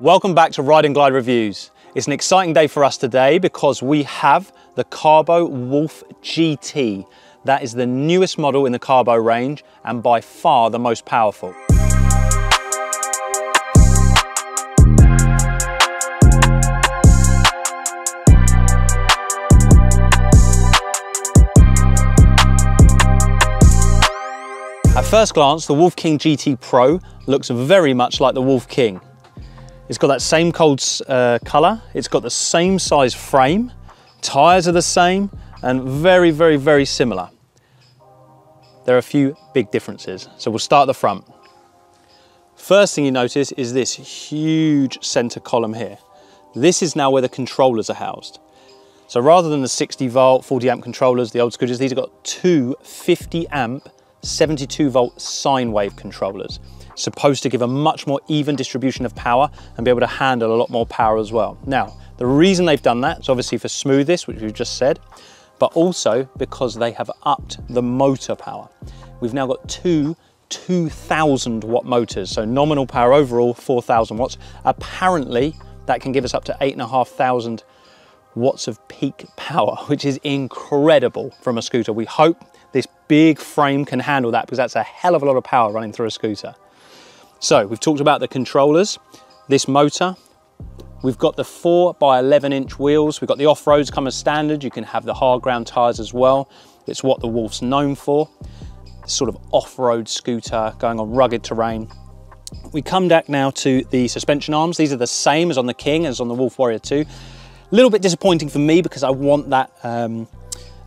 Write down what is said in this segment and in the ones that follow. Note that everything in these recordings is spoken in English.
Welcome back to Ride and Glide Reviews. It's an exciting day for us today because we have the Kaabo Wolf GT. That is the newest model in the Kaabo range and by far the most powerful. At first glance, the Wolf King GT Pro looks very much like the Wolf King. It's got that same cold colour, it's got the same size frame, tyres are the same, and very, very, very similar. There are a few big differences, so we'll start at the front. First thing you notice is this huge centre column here. This is now where the controllers are housed. So rather than the 60 volt, 40 amp controllers, the old scooters, these have got two 50 amp, 72 volt sine wave controllers. Supposed to give a much more even distribution of power and be able to handle a lot more power as well. Now, the reason they've done that is obviously for smoothness, which we've just said, but also because they have upped the motor power. We've now got two 2000 watt motors, so nominal power overall 4000 watts. Apparently that can give us up to 8,500 watts of peak power, which is incredible from a scooter. We hope this big frame can handle that because that's a hell of a lot of power running through a scooter. So we've talked about the controllers, this motor. We've got the 4x11" wheels. We've got the off-roads come as standard. You can have the hard ground tires as well. It's what the Wolf's known for. This sort of off-road scooter going on rugged terrain. We come back now to the suspension arms. These are the same as on the King, as on the Wolf Warrior 2. A little bit disappointing for me because I want that,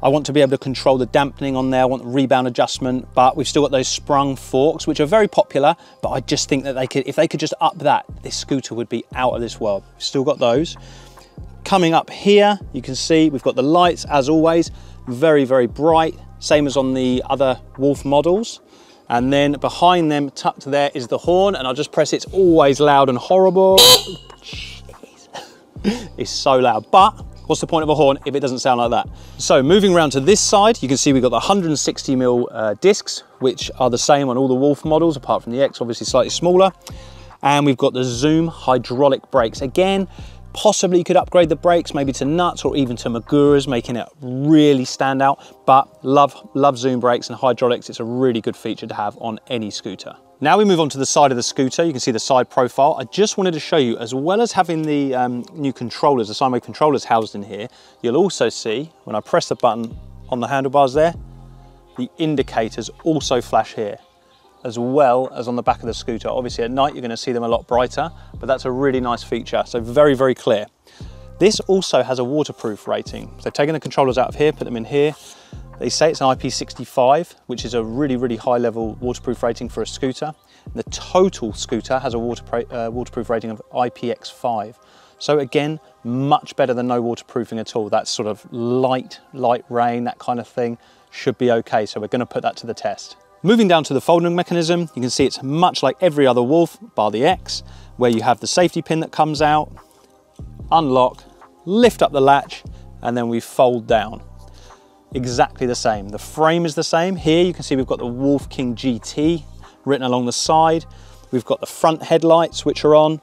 I want to be able to control the dampening on there, I want the rebound adjustment, but we've still got those sprung forks, which are very popular, but I just think that if they could just up that, this scooter would be out of this world. We've still got those. Coming up here, you can see we've got the lights, as always, very, very bright, same as on the other Wolf models. And then behind them, tucked there, is the horn, and I'll just press it. It's always loud and horrible. It's so loud, but what's the point of a horn if it doesn't sound like that? So moving around to this side, you can see we've got the 160mm discs, which are the same on all the Wolf models, apart from the X, obviously slightly smaller. And we've got the Zoom hydraulic brakes. Again, possibly you could upgrade the brakes, maybe to nuts or even to Maguras, making it really stand out. But love Zoom brakes and hydraulics. It's a really good feature to have on any scooter. Now we move on to the side of the scooter. You can see the side profile. I just wanted to show you, as well as having the new controllers, the sine wave controllers housed in here, you'll also see, when I press the button on the handlebars there, the indicators also flash here, as well as on the back of the scooter. Obviously at night you're going to see them a lot brighter, but that's a really nice feature, so very, very clear. This also has a waterproof rating. So taking the controllers out of here, put them in here. They say it's an IP65, which is a really, really high level waterproof rating for a scooter. The total scooter has a waterproof rating of IPX5. So again, much better than no waterproofing at all. That's sort of light rain, that kind of thing, should be okay. So we're going to put that to the test. Moving down to the folding mechanism, you can see it's much like every other Wolf, bar the X, where you have the safety pin that comes out, unlock, lift up the latch, and then we fold down. Exactly the same. The frame is the same. Here you can see we've got the Wolf King GT written along the side. We've got the front headlights which are on,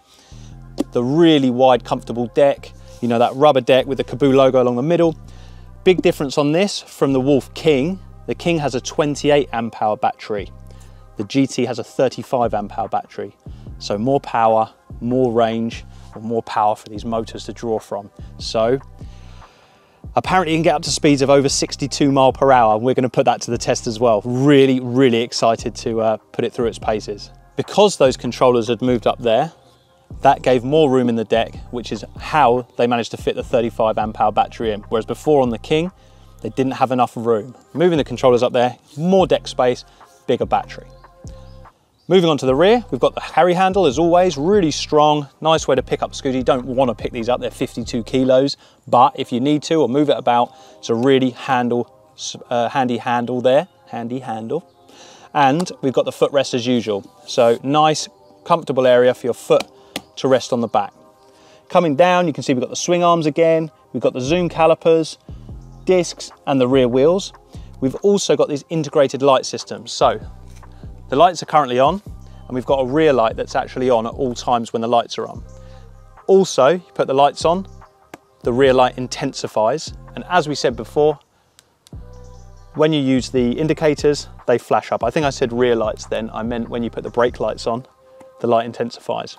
the really wide comfortable deck, you know, that rubber deck with the Kaabo logo along the middle. Big difference on this from the Wolf King. The King has a 28 amp hour battery. The GT has a 35 amp hour battery. So more power, more range, or more power for these motors to draw from. So apparently you can get up to speeds of over 62 miles per hour. We're going to put that to the test as well. Really, really excited to put it through its paces. Because those controllers had moved up there, that gave more room in the deck, which is how they managed to fit the 35 amp hour battery in. Whereas before on the King, they didn't have enough room. Moving the controllers up there, more deck space, bigger battery. Moving on to the rear, we've got the carry handle as always, really strong, nice way to pick up a scooter. You don't want to pick these up, they're 52 kilos, but if you need to or move it about, it's a really handy handle there, handy handle. And we've got the footrest as usual. So nice, comfortable area for your foot to rest on the back. Coming down, you can see we've got the swing arms again, we've got the zoom calipers, discs and the rear wheels. We've also got these integrated light systems. So the lights are currently on and we've got a rear light that's actually on at all times when the lights are on. Also, you put the lights on, the rear light intensifies. And as we said before, when you use the indicators, they flash up. I think I said rear lights then. I meant when you put the brake lights on, the light intensifies.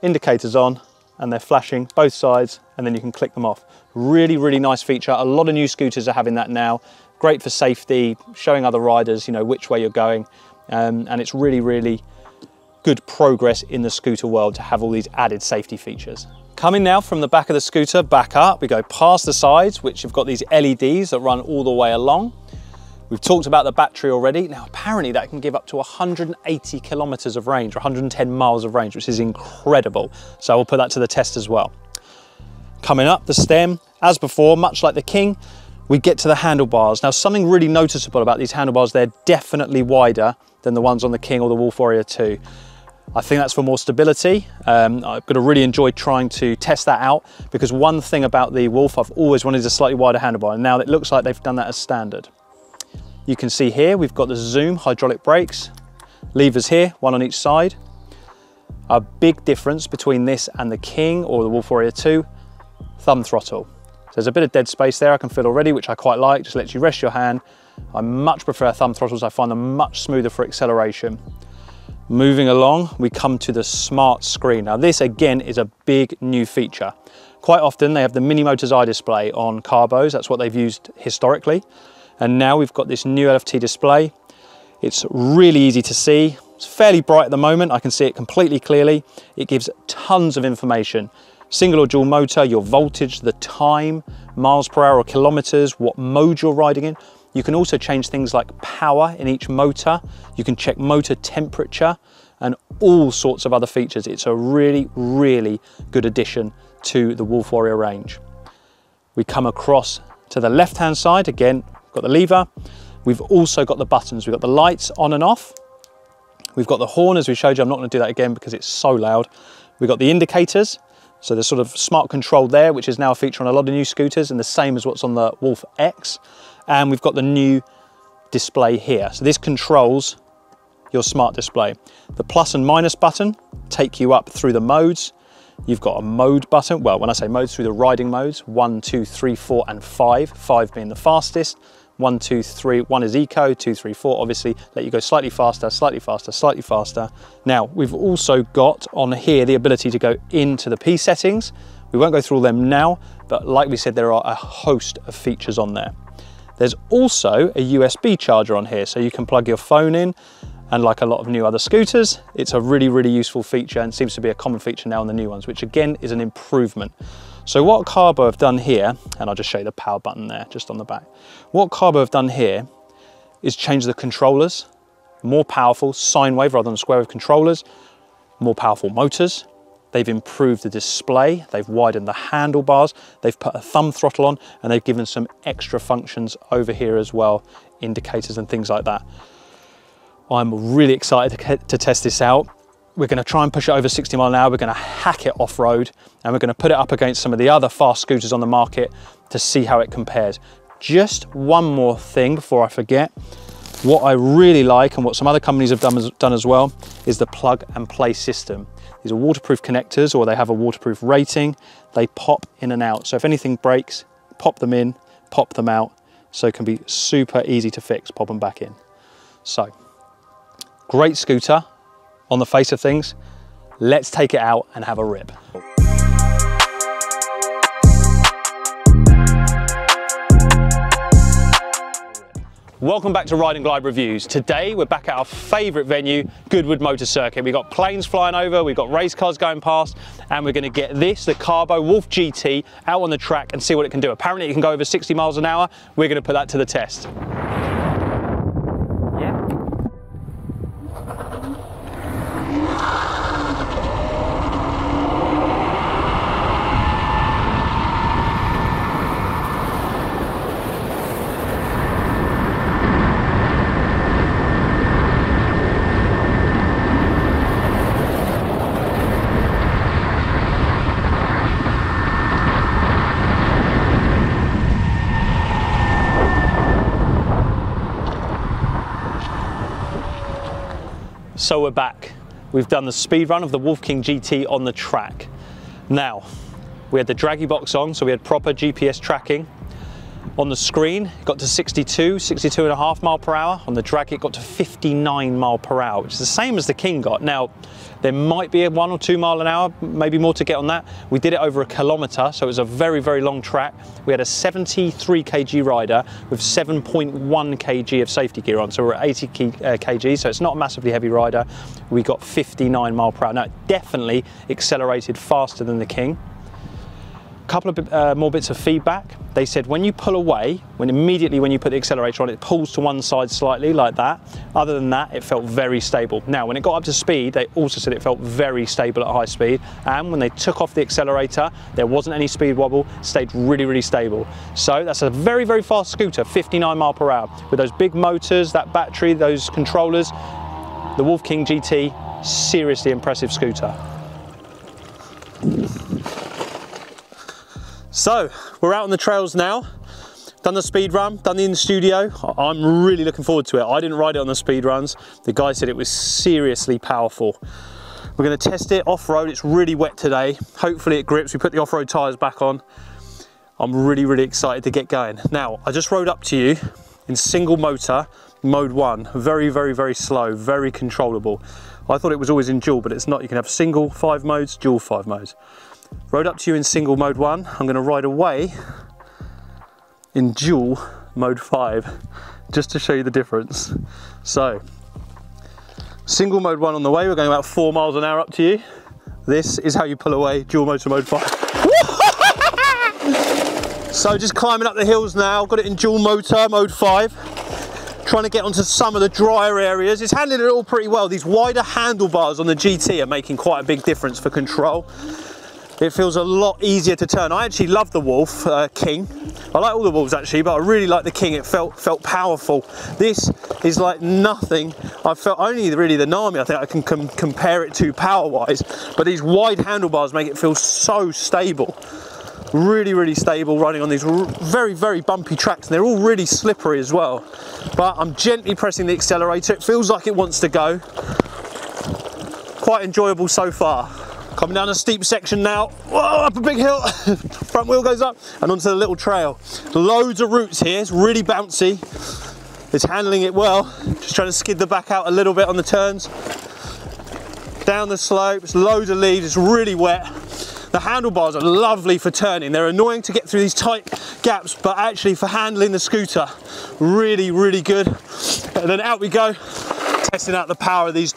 Indicators on, and they're flashing both sides, and then you can click them off. Really, really nice feature. A lot of new scooters are having that now. Great for safety, showing other riders, you know, which way you're going. And it's really, really good progress in the scooter world to have all these added safety features. Coming now from the back of the scooter back up, we go past the sides, which have got these LEDs that run all the way along. We've talked about the battery already. Now, apparently that can give up to 180 kilometers of range, or 110 miles of range, which is incredible. So we'll put that to the test as well. Coming up the stem, as before, much like the King, we get to the handlebars. Now, something really noticeable about these handlebars, they're definitely wider than the ones on the King or the Wolf Warrior 2. I think that's for more stability. I've got to really enjoy trying to test that out, because one thing about the Wolf, I've always wanted a slightly wider handlebar, and now it looks like they've done that as standard. You can see here, we've got the Zoom hydraulic brakes, levers here, one on each side. A big difference between this and the King or the Wolf Warrior 2, thumb throttle. So there's a bit of dead space there I can feel already, which I quite like, just lets you rest your hand. I much prefer thumb throttles, I find them much smoother for acceleration. Moving along, we come to the smart screen. Now this again is a big new feature. Quite often they have the Mini Motors iDisplay on Kaabos, that's what they've used historically. And now we've got this new LFT display. It's really easy to see. It's fairly bright at the moment, I can see it completely clearly. It gives tons of information. Single or dual motor, your voltage, the time, miles per hour or kilometers, what mode you're riding in. You can also change things like power in each motor. You can check motor temperature and all sorts of other features. It's a really, really good addition to the Wolf Warrior range. We come across to the left-hand side. Again, got the lever. We've also got the buttons. We've got the lights on and off. We've got the horn, as we showed you. I'm not going to do that again because it's so loud. We've got the indicators. So there's sort of smart control there, which is now a feature on a lot of new scooters, and the same as what's on the Wolf X. And we've got the new display here. So this controls your smart display. The plus and minus button take you up through the modes. You've got a mode button. Well, when I say modes, through the riding modes, 1, 2, 3, 4, and 5. 5 being the fastest. 1, 2, 3, 1 is eco, 2, 3, 4, obviously let you go slightly faster, slightly faster, slightly faster. Now, we've also got on here the ability to go into the P settings. We won't go through all them now, but like we said, there are a host of features on there. There's also a USB charger on here, so you can plug your phone in, and like a lot of new other scooters, it's a really, really useful feature and seems to be a common feature now on the new ones, which again is an improvement. So what Kaabo have done here, and I'll just show you the power button there, just on the back. What Kaabo have done here is change the controllers, more powerful sine wave rather than square wave controllers, more powerful motors. They've improved the display, they've widened the handlebars, they've put a thumb throttle on, and they've given some extra functions over here as well, indicators and things like that. I'm really excited to test this out. We're going to try and push it over 60 miles an hour, we're going to hack it off-road, and we're going to put it up against some of the other fast scooters on the market to see how it compares. Just one more thing before I forget. What I really like, and what some other companies have done as well, is the plug and play system. These are waterproof connectors, or they have a waterproof rating. They pop in and out. So if anything breaks, pop them in, pop them out. So it can be super easy to fix, pop them back in. So, great scooter on the face of things. Let's take it out and have a rip. Welcome back to Ride and Glide Reviews. Today we're back at our favourite venue, Goodwood Motor Circuit. We've got planes flying over, we've got race cars going past, and we're going to get this, the Kaabo Wolf GT, out on the track and see what it can do. Apparently it can go over 60 miles an hour. We're going to put that to the test. So we're back. We've done the speed run of the Wolf King GT on the track. Now, we had the draggy box on, so we had proper GPS tracking. On the screen, it got to 62.5 mile per hour. On the drag, it got to 59 mile per hour, which is the same as the King got. Now, there might be a 1 or 2 mile an hour, maybe more to get on that. We did it over a kilometre, so it was a very, very long track. We had a 73 kg rider with 7.1 kg of safety gear on, so we're at 80 kg, so it's not a massively heavy rider. We got 59 mile per hour. Now, it definitely accelerated faster than the King. Couple of more bits of feedback. They said when you pull away, immediately when you put the accelerator on, it pulls to one side slightly like that. Other than that, it felt very stable. Now, when it got up to speed, they also said it felt very stable at high speed. And when they took off the accelerator, there wasn't any speed wobble, stayed really, really stable. So that's a very, very fast scooter, 59 mile per hour. With those big motors, that battery, those controllers, the Wolf King GT, seriously impressive scooter. So, we're out on the trails now, done the speed run, done the in studio. I'm really looking forward to it. I didn't ride it on the speed runs. The guy said it was seriously powerful. We're going to test it off-road. It's really wet today. Hopefully it grips. We put the off-road tyres back on. I'm really, really excited to get going. Now, I just rode up to you in single motor, mode 1. Very, very, very slow, very controllable. I thought it was always in dual, but it's not. You can have single 5 modes, dual 5 modes. Rode up to you in single mode 1. I'm going to ride away in dual mode 5 just to show you the difference. So, single mode 1 on the way, we're going about 4 miles an hour up to you. This is how you pull away dual motor mode 5. So just climbing up the hills now, got it in dual motor mode 5. Trying to get onto some of the drier areas. It's handling it all pretty well. These wider handlebars on the GT are making quite a big difference for control. It feels a lot easier to turn. I actually love the Wolf King. I like all the Wolves actually, but I really like the King. It felt powerful. This is like nothing. I felt only really the Nami I think I can compare it to power-wise, but these wide handlebars make it feel so stable. Really, really stable running on these very, very bumpy tracks, and they're all really slippery as well. But I'm gently pressing the accelerator. It feels like it wants to go. Quite enjoyable so far. Coming down a steep section now, whoa, up a big hill, front wheel goes up and onto the little trail. Loads of roots here, it's really bouncy. It's handling it well, just trying to skid the back out a little bit on the turns. Down the slopes, loads of leaves, it's really wet. The handlebars are lovely for turning. They're annoying to get through these tight gaps, but actually for handling the scooter, really, really good. And then out we go, testing out the power of these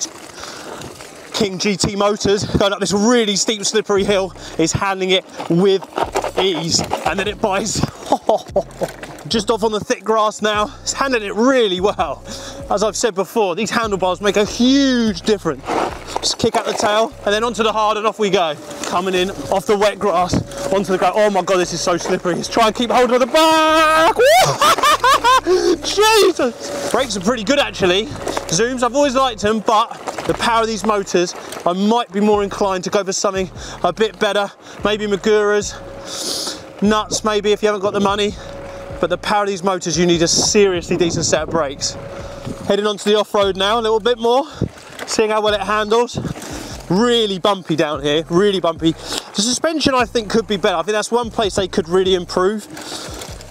King GT motors. Going up this really steep slippery hill is handling it with ease, and then it bites. Just off on the thick grass now, it's handling it really well. As I've said before, these handlebars make a huge difference. Just kick out the tail and then onto the hard and off we go. Coming in off the wet grass onto the ground. Oh my god, this is so slippery. Let's try and keep hold of the back. Jesus! Brakes are pretty good actually. Zooms, I've always liked them, but the power of these motors, I might be more inclined to go for something a bit better. Maybe Magura's, nuts maybe if you haven't got the money. But the power of these motors, you need a seriously decent set of brakes. Heading onto the off-road now, a little bit more. Seeing how well it handles. Really bumpy down here, really bumpy. The suspension I think could be better. I think that's one place they could really improve.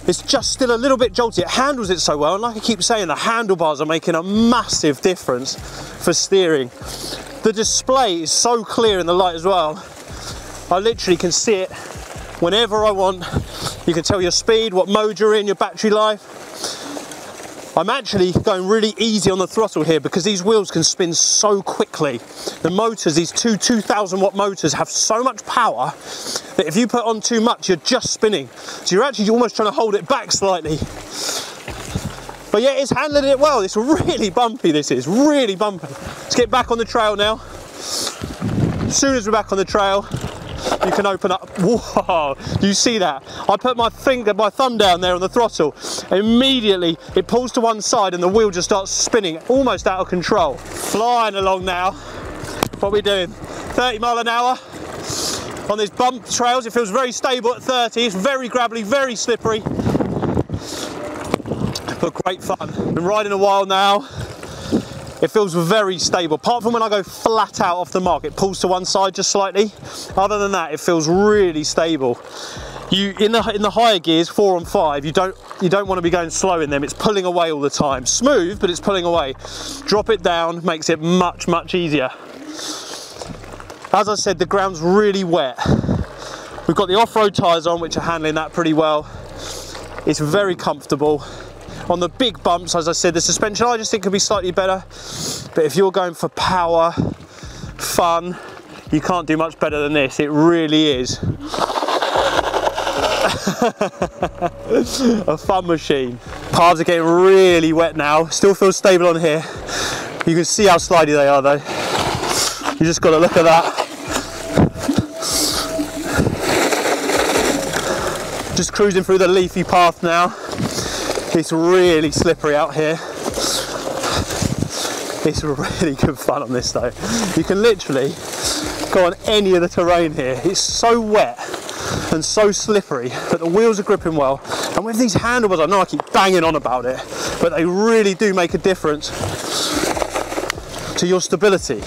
It's just still a little bit jolty. It handles it so well, and like I keep saying, the handlebars are making a massive difference for steering. The display is so clear in the light as well. I literally can see it whenever I want. You can tell your speed, what mode you're in, your battery life. I'm actually going really easy on the throttle here because these wheels can spin so quickly. The motors, these two 2000 watt motors have so much power that if you put on too much, you're just spinning. So you're actually almost trying to hold it back slightly. But yeah, it's handling it well. It's really bumpy, this is, really bumpy. Let's get back on the trail now. As soon as we're back on the trail, you can open up. Whoa, you see that? I put my thumb down there on the throttle. Immediately it pulls to one side and the wheel just starts spinning, almost out of control. Flying along now. What are we doing? 30 mile an hour on these bump trails. It feels very stable at 30. It's very gravelly, very slippery, but great fun. Been riding a while now. It feels very stable. Apart from when I go flat out off the mark, it pulls to one side just slightly. Other than that, it feels really stable. In the higher gears, 4 and 5, you don't want to be going slow in them. It's pulling away all the time. Smooth, but it's pulling away. Drop it down, makes it much, much easier. As I said, the ground's really wet. We've got the off-road tyres on, which are handling that pretty well. It's very comfortable. On the big bumps, as I said, the suspension I just think could be slightly better. But if you're going for power, fun, you can't do much better than this. It really is. A fun machine. Paths are getting really wet now. Still feels stable on here. You can see how slidey they are though. You just got to look at that. Just cruising through the leafy path now. It's really slippery out here. It's really good fun on this though. You can literally go on any of the terrain here. It's so wet and so slippery, but the wheels are gripping well. And with these handlebars, I know I keep banging on about it, but they really do make a difference to your stability.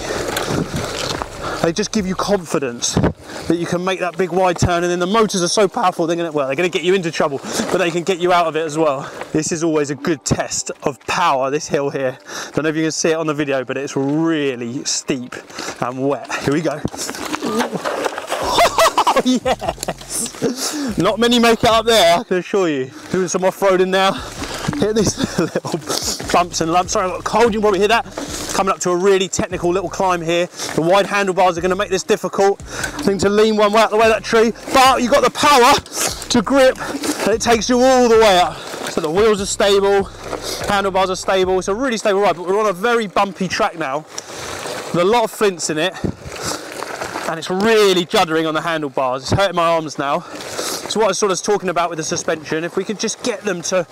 They just give you confidence that you can make that big wide turn, and then the motors are so powerful, they're gonna get you into trouble, but they can get you out of it as well. This is always a good test of power, this hill here. Don't know if you can see it on the video, but it's really steep and wet. Here we go. Oh, yes! Not many make it up there, I can assure you. Doing some off-roading now. Hit these little bumps and lumps. Sorry, I've got a cold, you can probably hear that. Coming up to a really technical little climb here. The wide handlebars are going to make this difficult. I think to lean one way out the way of that tree, but you've got the power to grip, and it takes you all the way up. So the wheels are stable, handlebars are stable. It's a really stable ride, but we're on a very bumpy track now with a lot of flints in it, and it's really juddering on the handlebars. It's hurting my arms now. So what I was sort of talking about with the suspension, if we could just get them to,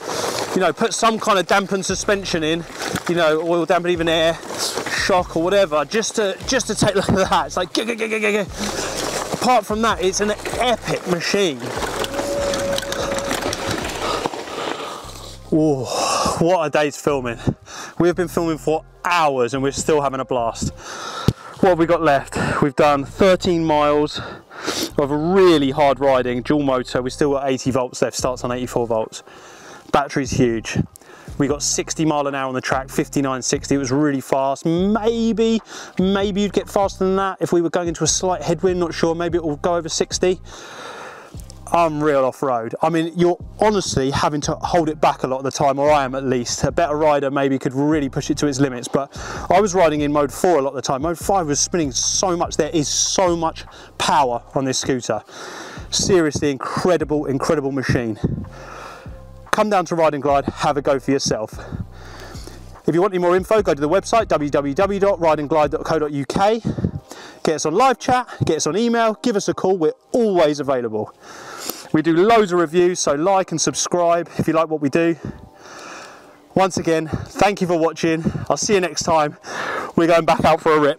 you know, put some kind of dampened suspension in, you know, oil dampened, even air shock or whatever, just to take a look at that. It's like, apart from that, it's an epic machine. Whoa, what a day's filming. We've been filming for hours and we're still having a blast. What have we got left? We've done 13 miles of really hard riding, dual motor. We've still got 80 volts left, starts on 84 volts. Battery's huge. We got 60 mile an hour on the track, 59, 60. It was really fast. Maybe you'd get faster than that if we were going into a slight headwind, not sure. Maybe it will go over 60. Unreal off-road. I mean, you're honestly having to hold it back a lot of the time, or I am at least. A better rider maybe could really push it to its limits, but I was riding in mode 4 a lot of the time. Mode 5 was spinning so much. There is so much power on this scooter. Seriously, incredible, incredible machine. Come down to Ride and Glide, have a go for yourself. If you want any more info, go to the website www.rideandglide.co.uk. Get us on live chat, get us on email, give us a call, we're always available. We do loads of reviews, so like and subscribe if you like what we do. Once again, thank you for watching. I'll see you next time. We're going back out for a rip.